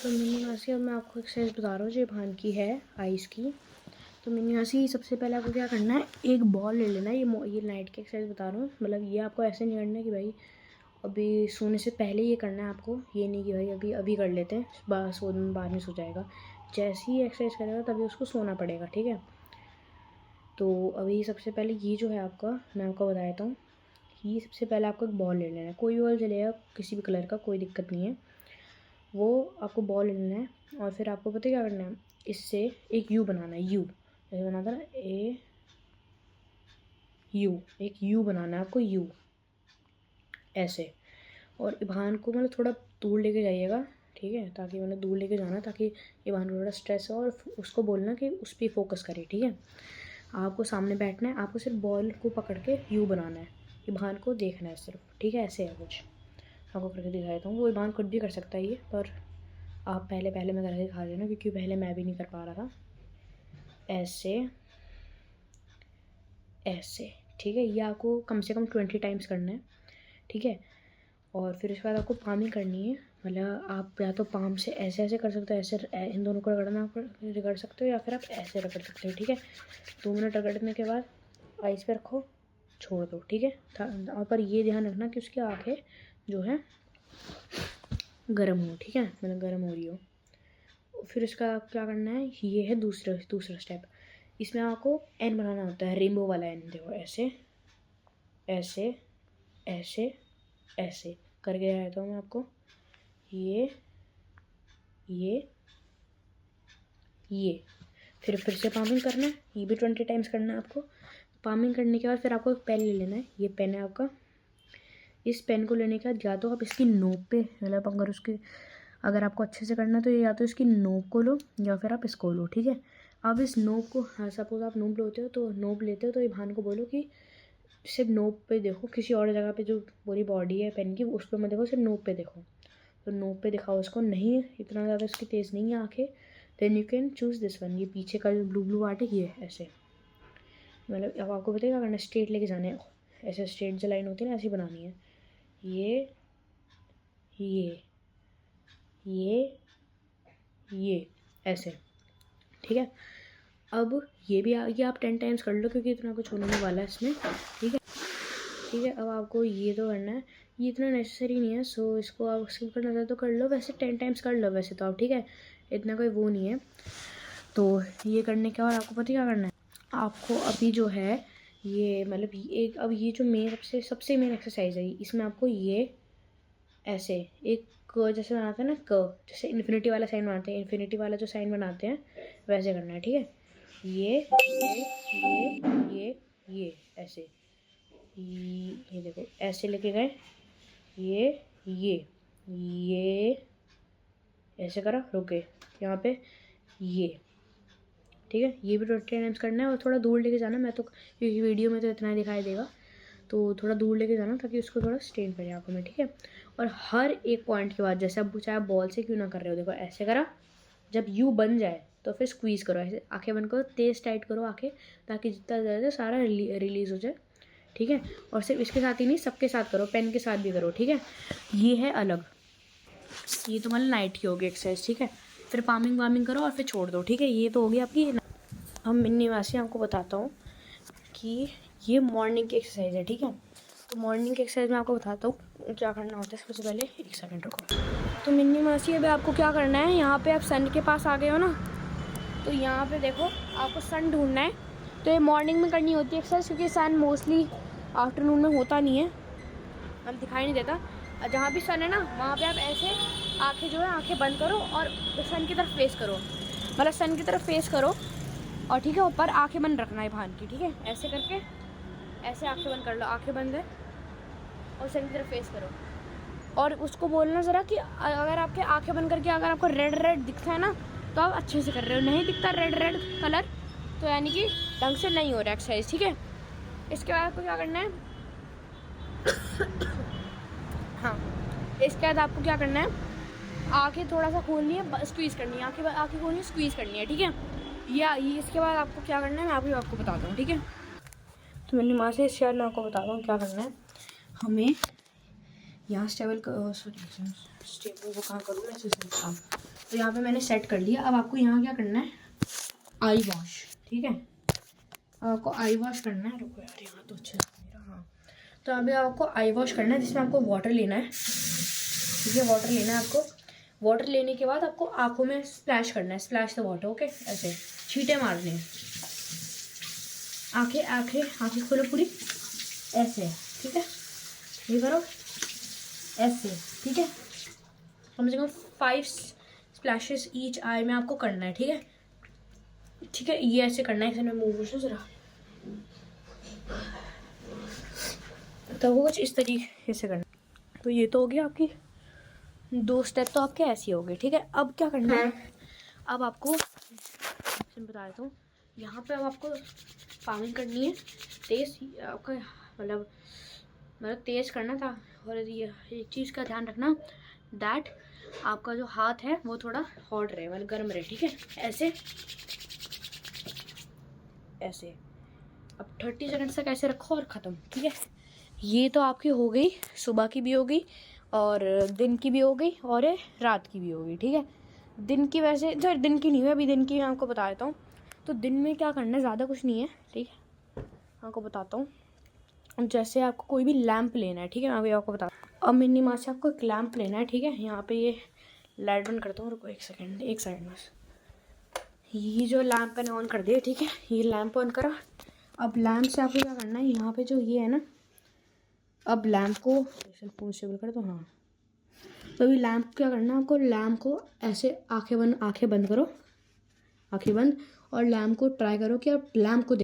तो मिनी मासी अब मैं आपको एक्सरसाइज बता रहा हूँ जो भान की है आइस की। तो मिनी मासी सबसे पहले आपको क्या करना है, एक बॉल ले लेना है। ये नाइट की एक्सरसाइज बता रहा हूँ, मतलब ये आपको ऐसे नहीं करना है कि भाई अभी सोने से पहले ये करना है आपको। ये नहीं कि भाई अभी अभी कर लेते हैं बाद में सो जाएगा। जैसे ही एक्सरसाइज करेगा तभी उसको सोना पड़ेगा, ठीक है। तो अभी सबसे पहले ये जो है आपका, मैं आपको बता देता हूँ। ये सबसे पहले आपको एक बॉल ले लेना है, कोई बॉल चलेगा, किसी भी कलर का, कोई दिक्कत नहीं है। वो आपको बॉल लेना है और फिर आपको पता है क्या करना है, इससे एक यू बनाना है। यू जैसे बनाता ना, एक यू बनाना है आपको, यू ऐसे। और इबान को मतलब थोड़ा दूर लेके जाइएगा, ठीक है, ताकि मतलब दूर लेके जाना ताकि इबान को थोड़ा स्ट्रेस हो, और उसको बोलना कि उस पर फोकस करे, ठीक है। आपको सामने बैठना है, आपको सिर्फ बॉल को पकड़ के यू बनाना है, इबान को देखना है सिर्फ, ठीक है। ऐसे है कुछ, आपको करके दिखा देता हूँ। वो इबान खुद भी कर सकता है ये, पर आप पहले मैं करके दिखा देना, क्योंकि पहले मैं भी नहीं कर पा रहा था। ऐसे ऐसे, ठीक है। ये आपको कम से कम 20 टाइम्स करना है, ठीक है। और फिर उसके बाद आपको पामिंग करनी है। मतलब आप या तो पाम से ऐसे ऐसे कर सकते हो, ऐसे इन दोनों को रगड़ सकते हो, या फिर आप ऐसे रगड़ सकते हो, ठीक है। 2 मिनट रगड़ने के बाद आइस पे रखो, छोड़ दो, ठीक है। और पर ये ध्यान रखना कि उसकी आँखें जो है गर्म हो, ठीक है, मतलब गर्म हो रही हो। फिर उसका क्या करना है, ये है दूसरा स्टेप। इसमें आपको एन बनाना होता है, रेनबो वाला एन। देखो ऐसे ऐसे ऐसे ऐसे करके रहता हूँ मैं आपको। ये फिर से पामिंग करना है, ये भी 20 टाइम्स करना है आपको। पामिंग करने के बाद फिर आपको एक पेन ले लेना है, ये पेन है आपका। इस पेन को लेने के बाद या तो आप इसकी नोक पे, मतलब अगर आपको अच्छे से करना है तो या तो इसकी नोक को लो या फिर आप इसको लो, ठीक है। अब इस नोक को, हाँ सपोज आप नोब लेते हो तो इबान को बोलो कि सिर्फ नोब पे देखो, किसी और जगह पे जो पूरी बॉडी है पेन की उस पर मत देखो, सिर्फ नोब पे देखो। तो नोब पे दिखाओ उसको, नहीं इतना ज़्यादा इसकी तेज़ नहीं है आँखें, then you can choose this one. ये पीछे का जो ब्लू आर्ट है ये ऐसे, मतलब अब आपको पता है क्या करना है, स्ट्रेट लेके जाना है। ऐसे स्ट्रेट जो लाइन होती है ना, ऐसी बनानी है। ये ऐसे, ठीक है। अब ये आप 10 टाइम्स कर लो, क्योंकि इतना कुछ होने नहीं वाला है इसमें, ठीक है। अब आपको ये तो करना है, ये इतना नेसेसरी नहीं है, सो इसको आप स्किप करना चाहते तो कर लो। वैसे 10 टाइम्स कर लो वैसे तो आप, ठीक है, इतना कोई वो नहीं है। तो ये करने के बाद आपको पता क्या करना है, आपको अभी जो है ये मतलब अब ये जो मेन सबसे मेन एक्सरसाइज है, इसमें आपको ये ऐसे एक जैसे बनाते हैं ना, जैसे इन्फिनिटी वाला साइन बनाते हैं, इन्फिनिटी वाला जो साइन बनाते हैं वैसे करना है, ठीक है। ये ऐसे, ये देखो ऐसे लेके गए, ये ऐसे करा, रुके यहाँ पे, ये ठीक है। ये भी 20 टाइम्स करना है, और थोड़ा दूर लेके जाना। मैं तो क्योंकि वीडियो में तो इतना ही दिखाई देगा, तो थोड़ा दूर लेके जाना ताकि उसको थोड़ा स्ट्रेन पड़े आँखों में, ठीक है। और हर एक पॉइंट के बाद, जैसे अब चाहे आप बॉल से क्यों ना कर रहे हो, देखो ऐसे करा, जब यू बन जाए तो फिर स्क्वीज़ करो, ऐसे आंखें बंद करो, तेज़ टाइट करो आंखें, ताकि जितना ज़्यादा सारा रिलीज़ हो जाए, ठीक है। और सिर्फ इसके साथ ही नहीं, सबके साथ करो, पेन के साथ भी करो, ठीक है। ये है अलग, ये तो मतलब नाइट की होगी एक्सरसाइज, ठीक है। फिर पामिंग वामिंग करो और फिर छोड़ दो, ठीक है। ये तो होगी आपकी। हम मिनी मासी आपको बताता हूँ कि ये मॉर्निंग की एक्सरसाइज है, ठीक है। तो मॉर्निंग की एक्सरसाइज में आपको बताता हूँ क्या करना होता है। सबसे पहले 1 सेकंड रुको। तो मिनी मासी अभी आपको क्या करना है, यहाँ पे आप सन के पास आ गए हो ना, तो यहाँ पे देखो आपको सन ढूंढना है। तो ये मॉर्निंग में करनी होती है एक्सरसाइज, क्योंकि सन मोस्टली आफ्टरनून में होता नहीं है, हम दिखाई नहीं देता। जहाँ भी सन है ना, वहाँ पे आप ऐसे आँखें जो है आँखें बंद करो और सन की तरफ फेस करो, मतलब सन की तरफ फेस करो, और ठीक है, ऊपर आंखें बंद रखना है भान की, ठीक है। ऐसे करके ऐसे आंखें बंद कर लो, आंखें बंद है, और सन की तरफ फेस करो। और उसको बोलना ज़रा कि अगर आपके आंखें बंद करके अगर आपको रेड रेड दिखता है ना, तो आप अच्छे से कर रहे हो। नहीं दिखता रेड रेड कलर, तो यानी कि ढंग से नहीं हो रहा एक्सरसाइज, ठीक है। इसके बाद आपको क्या करना है हाँ, इसके बाद आपको क्या करना है, आंखें थोड़ा सा खोलनी है, स्क्वीज़ करनी है, आंखें खोलनी है, स्क्वीज़ करनी है, ठीक है। ये इसके बाद आपको क्या करना है, मैं आपको बताता हूँ, ठीक है। तो मैंने माँ से इसके बाद मैं आपको बताता हूँ क्या करना है। हमें यहाँ स्टेबल को कहाँ करूँ मैं, तो यहाँ पे मैंने सेट कर लिया। अब आपको यहाँ क्या करना है, आई वॉश, ठीक है। अब आपको आई वॉश करना है, रुको यार यहाँ तो अच्छा मेरा, हाँ। तो अभी आपको आई वॉश करना है, जिसमें आपको वाटर लेना है, ठीक है। वाटर लेना है आपको। वाटर लेने के बाद आपको आँखों में स्प्लैश करना है, स्प्लैश द वाटर, ओके। ऐसे छींटे मारने हैं, आँखें आँखें आँखें खोलो पूरी, ऐसे, ठीक है। ये करो ऐसे, ठीक है। कम से कम 5 स्प्लैशेस ईच आई में आपको करना है, ठीक है, ठीक है। ये ऐसे करना है, ऐसे मैं मूव कर जरा, तो वो कुछ इस तरीके से करना। तो ये तो हो गया आपकी 2 स्टेप, तो आपके ऐसे हो गए, ठीक है। अब क्या करना है, अब आपको बता देता हूँ। यहाँ पे अब आपको पानी करनी है तेज़, आपका मतलब तेज़ करना था। और ये एक चीज़ का ध्यान रखना, दैट आपका जो हाथ है वो थोड़ा हॉट रहे, मतलब गर्म रहे, ठीक है। ऐसे ऐसे अब 30 सेकंड तक ऐसे रखो और ख़त्म, ठीक है। ये तो आपकी हो गई, सुबह की भी हो गई और दिन की भी हो गई और रात की भी हो गई, ठीक है। दिन की वैसे जो दिन की नहीं है, अभी दिन की मैं आपको बता देता हूँ। तो दिन में क्या करना है, ज़्यादा कुछ नहीं है, ठीक है। आपको बताता हूँ, जैसे आपको कोई भी लैंप लेना है, ठीक है। मैं अभी आपको बता, अब मिनी माँ से आपको एक लैंप लेना है, ठीक है। यहाँ पे ये लाइट बंद करता हूँ, रुको एक सेकेंड बस। ये जो लैंप मैंने ऑन कर दिया, ठीक है। ये लैंप ऑन करा। अब लैंप से आपको क्या करना है, यहाँ पे जो ये है ना, अब लैंप को फोन स्टेबल कर दो, हाँ। तो अभी लैंप क्या करना है आपको, लैंप को ऐसे आंखें बंद करो, आंखें बंद, और लैंप को ट्राई करो कि आप लैंप को